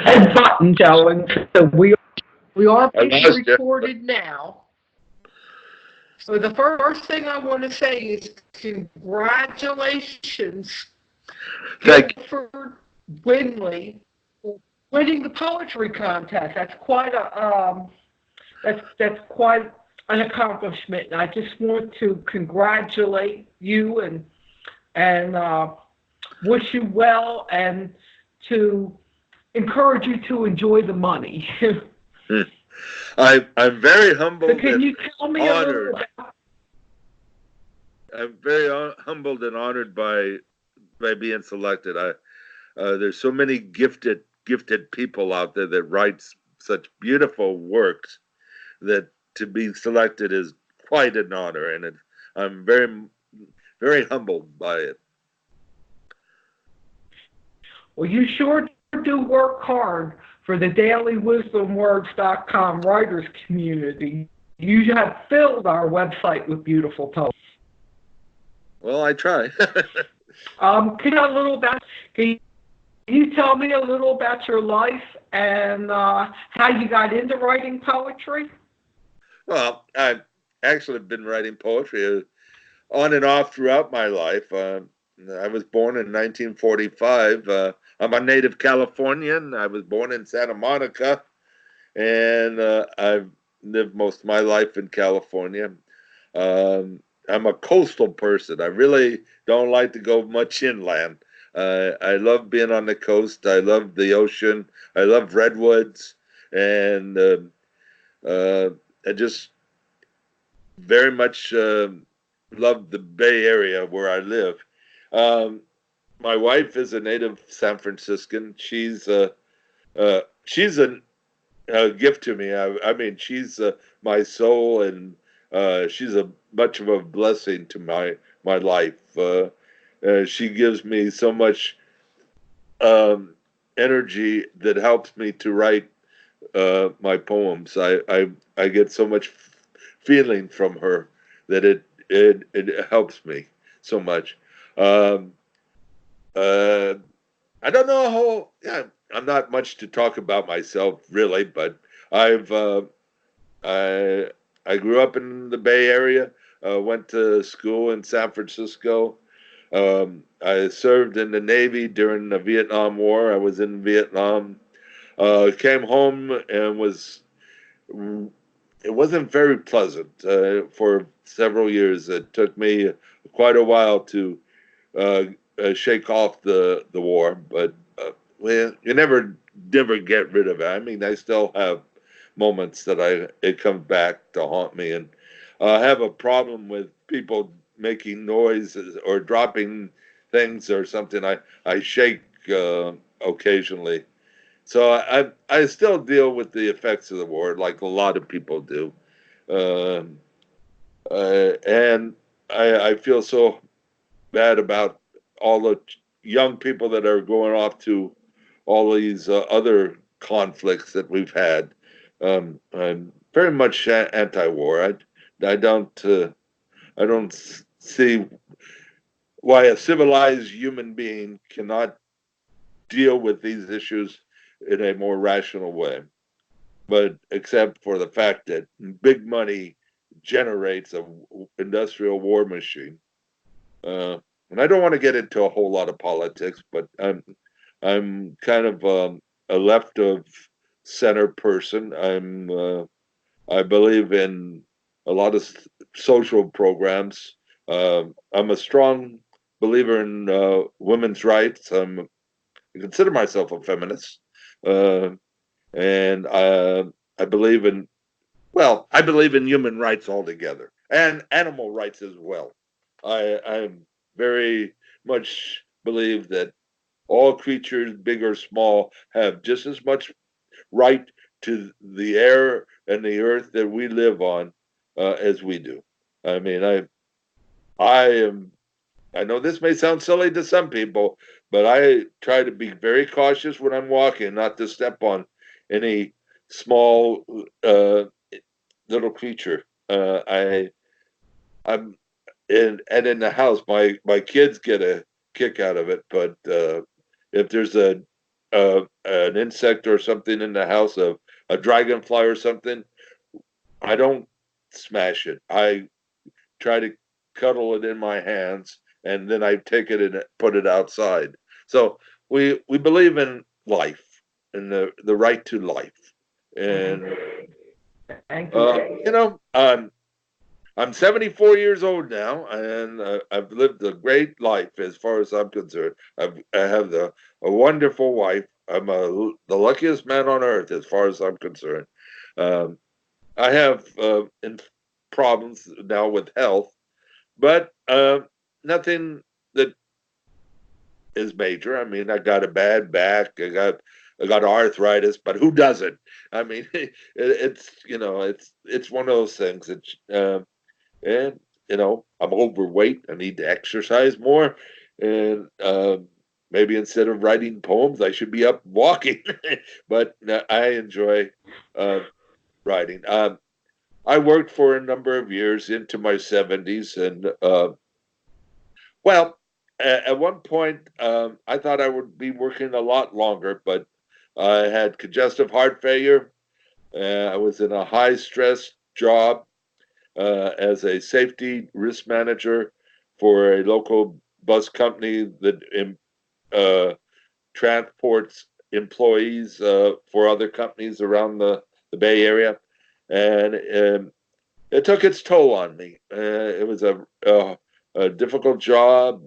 red button, Joe, and so we are I being lost you. recorded now. So the first thing I want to say is congratulations, Thank you. Guildford Windley, for winning the poetry contest. That's quite an accomplishment. And I just want to congratulate you and wish you well and to encourage you to enjoy the money. I'm very So humbled can and you tell me a little honored. about? I'm very humbled and honored by being selected. There's so many gifted people out there that write such beautiful works that to be selected is quite an honor, and I'm very humbled by it. Well, you sure do work hard for the dailywisdomwords.com writers community. You have filled our website with beautiful poems. Well, I try. Can you, a little about, can you tell me a little about your life and how you got into writing poetry? Well, I've actually been writing poetry on and off throughout my life. I was born in 1945. I'm a native Californian. I was born in Santa Monica, and I've lived most of my life in California. I'm a coastal person. I really don't like to go much inland. I love being on the coast. I love the ocean. I love redwoods, and I just very much love the Bay Area where I live. Um, my wife is a native San Franciscan. She's a gift to me. I mean, she's my soul, and she's a much of a blessing to my life. She gives me so much um, energy that helps me to write my poems. I get so much feeling from her that it helps me so much. Um, uh, I don't know how. Yeah, I'm not much to talk about myself really, but I've I I grew up in the Bay Area. Went to school in San Francisco. I served in the Navy during the Vietnam War. I was in Vietnam. Came home and it wasn't very pleasant for several years. It took me quite a while to uh, shake off the war, but well, you never get rid of it. I mean, I still have moments that it comes back to haunt me, and I have a problem with people making noises or dropping things or something. I shake occasionally, so I still deal with the effects of the war like a lot of people do. Um, and I feel so bad about all the young people that are going off to all these other conflicts that we've had. I'm very much anti-war. I don't see why a civilized human being cannot deal with these issues in a more rational way. But except for the fact that big money generates a industrial war machine. And I don't want to get into a whole lot of politics, but I'm kind of a left of center person. I believe in a lot of social programs. I'm a strong believer in women's rights. I consider myself a feminist, uh, and I believe in I believe in human rights altogether and animal rights as well. I very much believe that all creatures, big or small, have just as much right to the air and the earth that we live on as we do. I mean, I am. I know this may sound silly to some people, but I try to be very cautious when I'm walking, not to step on any small little creature. I'm in the house. My kids get a kick out of it, but if there's an insect or something in the house, a dragonfly or something, I don't smash it. I try to cuddle it in my hands, and then I take it and put it outside. So we believe in life and the right to life, and Thank you. I'm 74 years old now, and I've lived a great life as far as I'm concerned. I have a wonderful wife. I'm the luckiest man on earth as far as I'm concerned. Um, I have problems now with health, but nothing that is major. I mean, I got a bad back. I got arthritis, but who doesn't? I mean, it's one of those things. And I'm overweight. I need to exercise more, and maybe instead of writing poems, I should be up walking. But I enjoy uh, writing. I worked for a number of years into my 70s, and well, at one point, I thought I would be working a lot longer, but I had congestive heart failure. I was in a high stress job as a safety risk manager for a local bus company that uh, transports employees for other companies around the Bay Area. And it took its toll on me. It was a difficult job,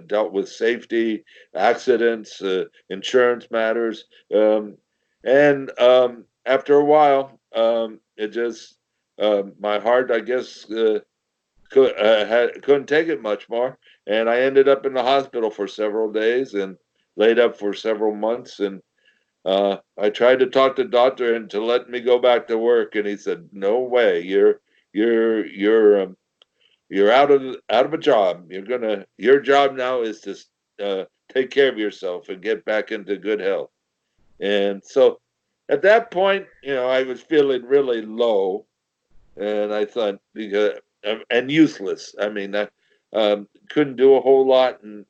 dealt with safety, accidents, insurance matters. And after a while, it just, my heart, I guess, couldn't take it much more. And I ended up in the hospital for several days and laid up for several months. And I tried to talk the doctor into letting me go back to work, and he said, "No way. You're you're um, you're out of a job. Your job now is to take care of yourself and get back into good health." And so, at that point, I was feeling really low, and I thought, because and useless. I mean, I couldn't do a whole lot, and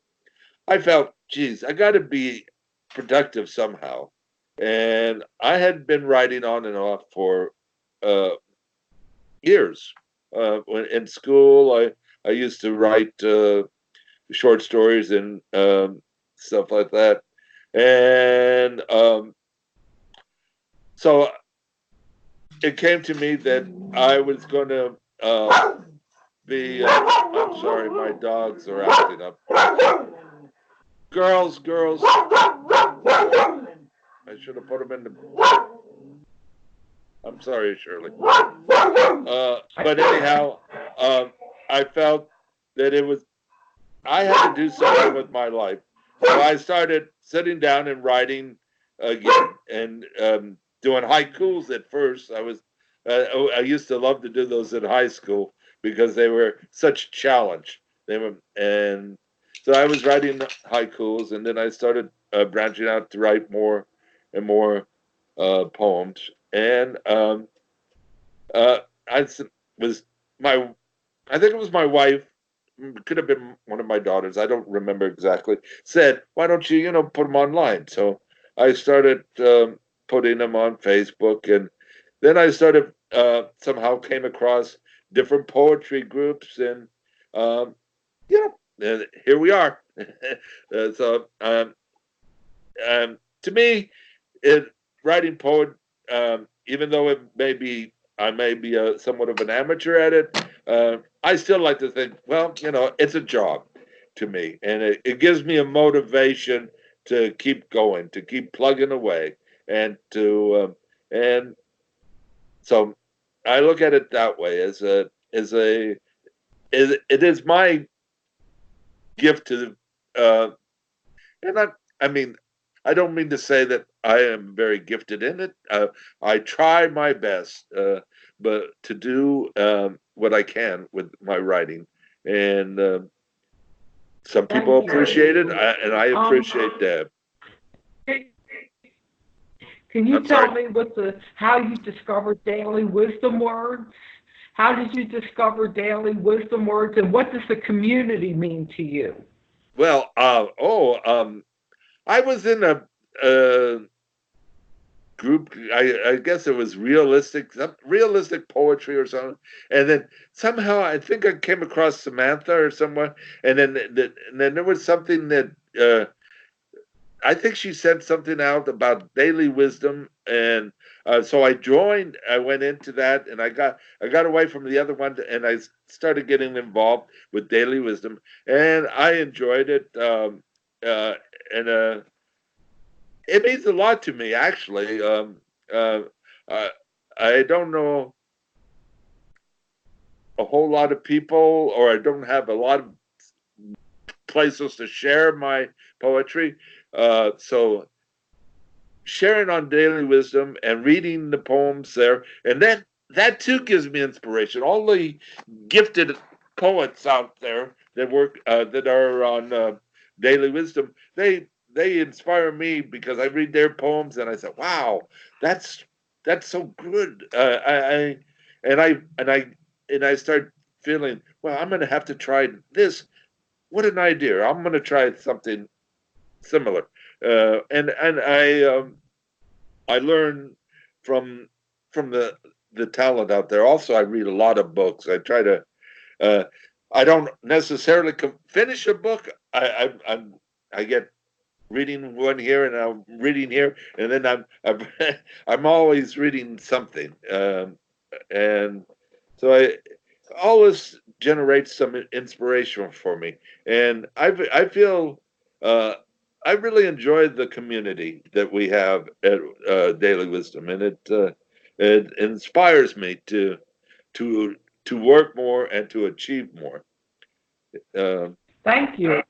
I felt, geez, I got to be productive somehow. And I had been writing on and off for uh, years. When in school, I used to write short stories and stuff like that. And so it came to me that I was going to be. I'm sorry, my dogs are acting up. Girls. I should have put them in the. I'm sorry, Shirley. But anyhow, I felt that I had to do something with my life. So I started sitting down and writing again and doing haikus at first. I used to love to do those in high school because they were such a challenge. And so I was writing haikus, and then I started branching out to write more and more poems. And uh, I was my, I think it was my wife, could have been one of my daughters, I don't remember exactly, said, "Why don't you, put them online?" So I started putting them on Facebook, and then I started somehow came across different poetry groups, and um, and here we are. So to me, it writing poetry, even though I may be somewhat of an amateur at it, I still like to think, well, it's a job to me, and it gives me a motivation to keep going, to keep plugging away, and so I look at it that way it is my gift to and I mean, I don't mean to say that I am very gifted in it. I try my best, but to do what I can with my writing, and some people Thank you. appreciate it, and I Um, appreciate that. can you I'm sorry. tell me how you discovered daily wisdom words? How did you discover daily wisdom words, and what does the community mean to you? Well, I was in uh, group. I guess it was realistic poetry or something. And then somehow I think I came across Samantha or someone, and then there was something that I think she sent something out about daily wisdom, and so I joined. I went into that, and I got away from the other one, and I started getting involved with daily wisdom, and I enjoyed it. Uh, and It means a lot to me, actually. Uh, uh, I don't know a whole lot of people, or I don't have a lot of places to share my poetry. So sharing on daily wisdom and reading the poems there, and then that too gives me inspiration. All the gifted poets out there that work that are on daily wisdom, they inspire me because I read their poems and I say, "Wow, that's that's so good." And I and I and I start feeling, well, I'm going to have to try this. What an idea! I'm going to try something similar. And I learn from the talent out there. Also, I read a lot of books. I try to. Uh, I don't necessarily finish a book. I get reading one here and I'm reading here, and then I'm always reading something. And so I always generates some inspiration for me, and I feel uh, I really enjoy the community that we have at Daily Wisdom, and it inspires me to to work more and to achieve more. Uh, Thank you.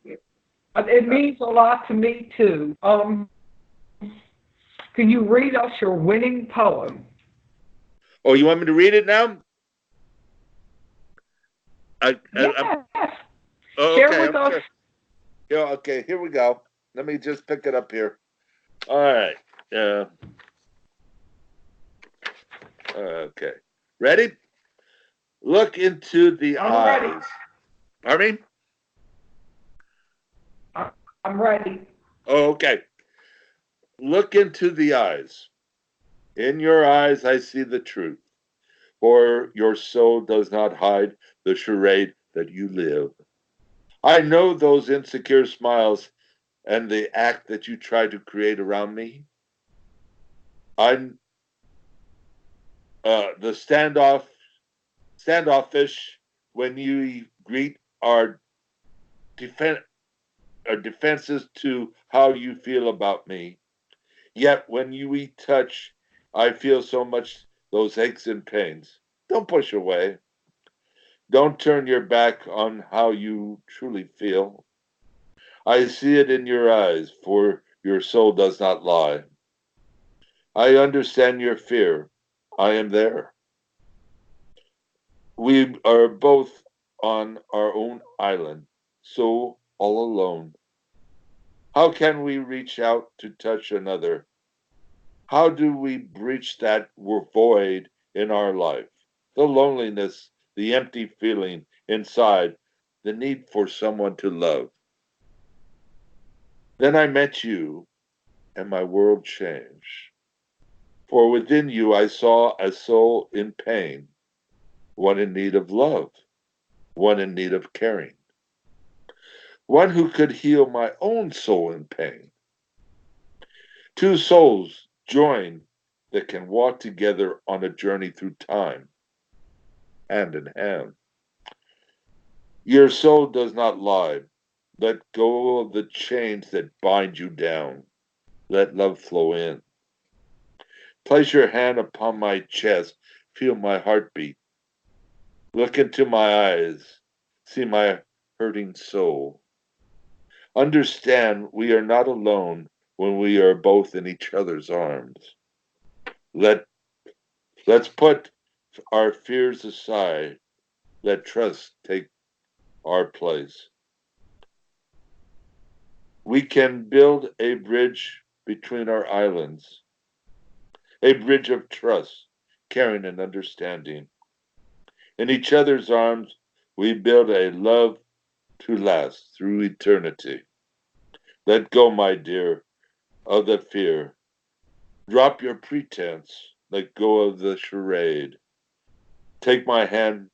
It means a lot to me too. Can you read us your winning poem? oh, you want me to read it now? I'm Yes. oh, Share okay. with I'm us. sure. Yeah, okay. Here we go. Let me just pick it up here. All right. Uh, okay. Ready? Look into the I'm ready. eyes. Pardon me? I'm ready. Oh, okay. Look into the eyes. In your eyes, I see the truth, for your soul does not hide the charade that you live. I know those insecure smiles and the act that you try to create around me. I'm the standoffish when you greet defen- our defenses to how you feel about me. Yet when we touch, I feel so much those aches and pains. Don't push away. Don't turn your back on how you truly feel. I see it in your eyes, for your soul does not lie. I understand your fear. I am there. We are both on our own island, so all alone. How can we reach out to touch another? How do we breach that void in our life? The loneliness, the empty feeling inside, the need for someone to love. Then I met you, and my world changed. For within you I saw a soul in pain, one in need of love, one in need of caring, one who could heal my own soul in pain. Two souls joined that can walk together on a journey through time, hand in hand. Your soul does not lie. Let go of the chains that bind you down. Let love flow in. Place your hand upon my chest. Feel my heartbeat. Look into my eyes. See my hurting soul. Understand we are not alone when we are both in each other's arms. Let let's put our fears aside. Let trust take our place. We can build a bridge between our islands, a bridge of trust, caring, and understanding. In each other's arms, we build a love to last through eternity. Let go, my dear. of the fear. Drop your pretense, let go of the charade. Take my hand,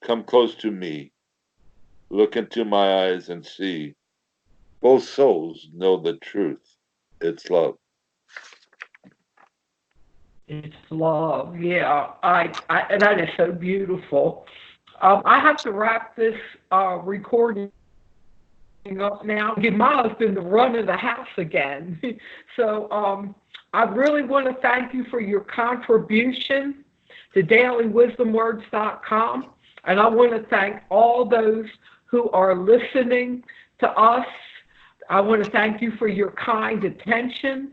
come close to me, look into my eyes and see. Both souls know the truth. It's love. It's love. Yeah, and that is so beautiful. I have to wrap this recording up now. Give my husband the run of the house again. So I really want to thank you for your contribution to dailywisdomwords.com. And I want to thank all those who are listening to us. I want to thank you for your kind attention.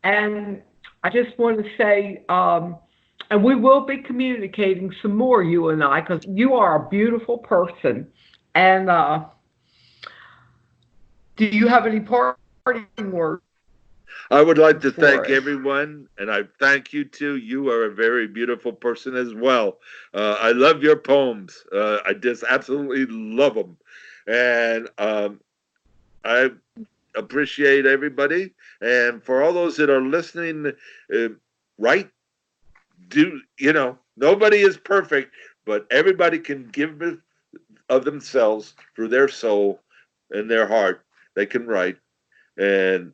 And I just want to say, and we will be communicating some more, you and I, because you are a beautiful person. And do you have any parting words I would like to for thank us? everyone, and I thank you too. You are a very beautiful person as well. I love your poems. I just absolutely love them, and I appreciate everybody. And for all those that are listening, uh, right? Nobody is perfect, but everybody can give of themselves through their soul and their heart. They can write, and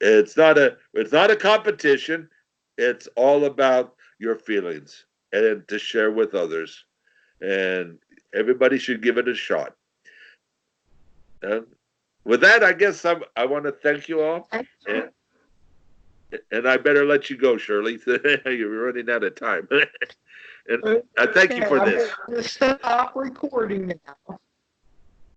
it's not a competition. It's all about your feelings and to share with others. And everybody should give it a shot. And with that, I guess I want to thank you all, and, and I better let you go, Shirley. You're running out of time. And I thank you Okay, for I'm this. going to stop recording now.